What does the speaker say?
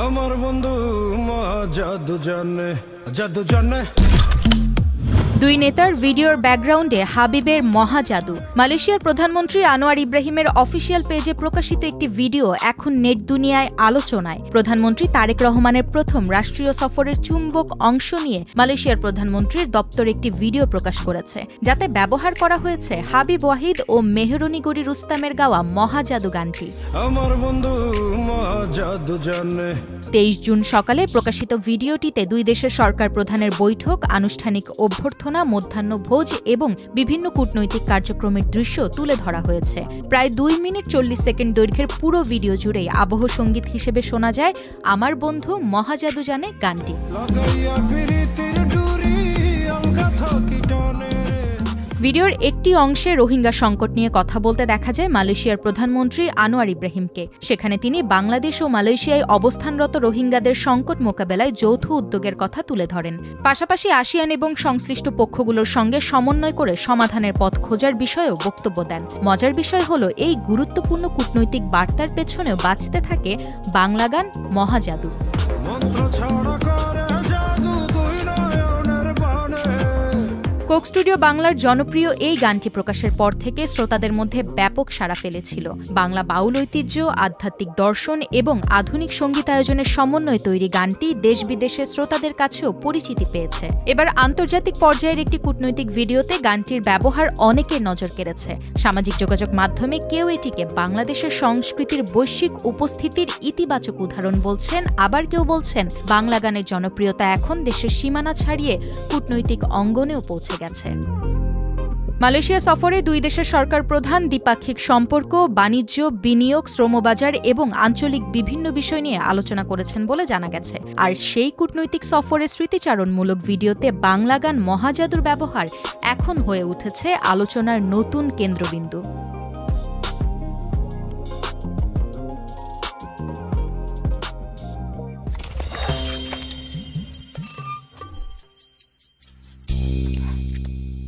আমার বন্ধু জাদু জানে জাদু জানে। দুই নেতার ভিডিওর ব্যাকগ্রাউন্ডে হাবিবের মহাজাদু। মালয়েশিয়ার প্রধানমন্ত্রী আনোয়ার ইব্রাহিমের অফিসিয়াল পেজে প্রকাশিত একটি ভিডিও এখন নেট দুনিয়ায় আলোচনায়। প্রধানমন্ত্রী তারেক রহমানের প্রথম রাষ্ট্রীয় সফরের চুম্বক অংশ নিয়ে মালয়েশিয়ার প্রধানমন্ত্রীর দপ্তর একটি ভিডিও প্রকাশ করেছে, যাতে ব্যবহার করা হয়েছে হাবিব ওয়াহিদ ও মেহরুনি গরি রুস্তামের গাওয়া মহাজাদু গানটি। আমার বন্ধু জাদু জানে। 23 জুন সকালে প্রকাশিত ভিডিওটিতে দুই দেশের সরকার প্রধানের বৈঠক, আনুষ্ঠানিক অভ্যর্থনা, মধ্যাহ্নভোজ এবং বিভিন্ন কূটনৈতিক কার্যক্রমের দৃশ্য তুলে ধরা হয়েছে। প্রায় 2 মিনিট 40 সেকেন্ড দৈর্ঘ্যের পুরো ভিডিও জুড়েই আবহ সঙ্গীত হিসেবে শোনা যায় আমার বন্ধু মহাজাদু জানে গানটি। ভিডিওর একটি অংশে রোহিঙ্গা সংকট নিয়ে কথা বলতে দেখা যায় মালয়েশিয়ার প্রধানমন্ত্রী আনোয়ার ইব্রাহিমকে। সেখানে তিনি বাংলাদেশ ও মালয়েশিয়ায় অবস্থানরত রোহিঙ্গাদের সংকট মোকাবেলায় যৌথ উদ্যোগের কথা তুলে ধরেন। পাশাপাশি আসিয়ান এবং সংশ্লিষ্ট পক্ষগুলোর সঙ্গে সমন্বয় করে সমাধানের পথ খোঁজার বিষয়েও বক্তব্য দেন। মজার বিষয় হলো, এই গুরুত্বপূর্ণ কূটনৈতিক বার্তার পেছনেও বাজতে থাকে বাংলা গান মহাজাদু। কোক স্টুডিও বাংলার জনপ্রিয় এই গানটি প্রকাশের পর থেকে শ্রোতাদের মধ্যে ব্যাপক সাড়া ফেলেছিল। বাংলা বাউল ঐতিহ্য, আধ্যাত্মিক দর্শন এবং আধুনিক সঙ্গীতায়োজনের সমন্বয়ে তৈরি গানটি দেশ বিদেশের শ্রোতাদের কাছেও পরিচিতি পেয়েছে। এবার আন্তর্জাতিক পর্যায়ের একটি কূটনৈতিক ভিডিওতে গানটির ব্যবহার অনেকের নজর কেড়েছে। সামাজিক যোগাযোগ মাধ্যমে কেউ এটিকে বাংলাদেশের সংস্কৃতির বৈশ্বিক উপস্থিতির ইতিবাচক উদাহরণ বলছেন, আবার কেউ বলছেন বাংলা গানের জনপ্রিয়তা এখন দেশের সীমানা ছাড়িয়ে কূটনৈতিক অঙ্গনেও পৌঁছে গেছে। মালয়েশিয়া সফরে দুই দেশের সরকার প্রধান দ্বিপাক্ষিক সম্পর্ক, বাণিজ্য, বিনিয়োগ, শ্রমবাজার এবং আঞ্চলিক বিভিন্ন বিষয় নিয়ে আলোচনা করেছেন বলে জানা গেছে। আর সেই কূটনৈতিক সফরের স্মৃতিচারণমূলক ভিডিওতে বাংলা গান মহাজাদুর ব্যবহার এখন হয়ে উঠেছে আলোচনার নতুন কেন্দ্রবিন্দু।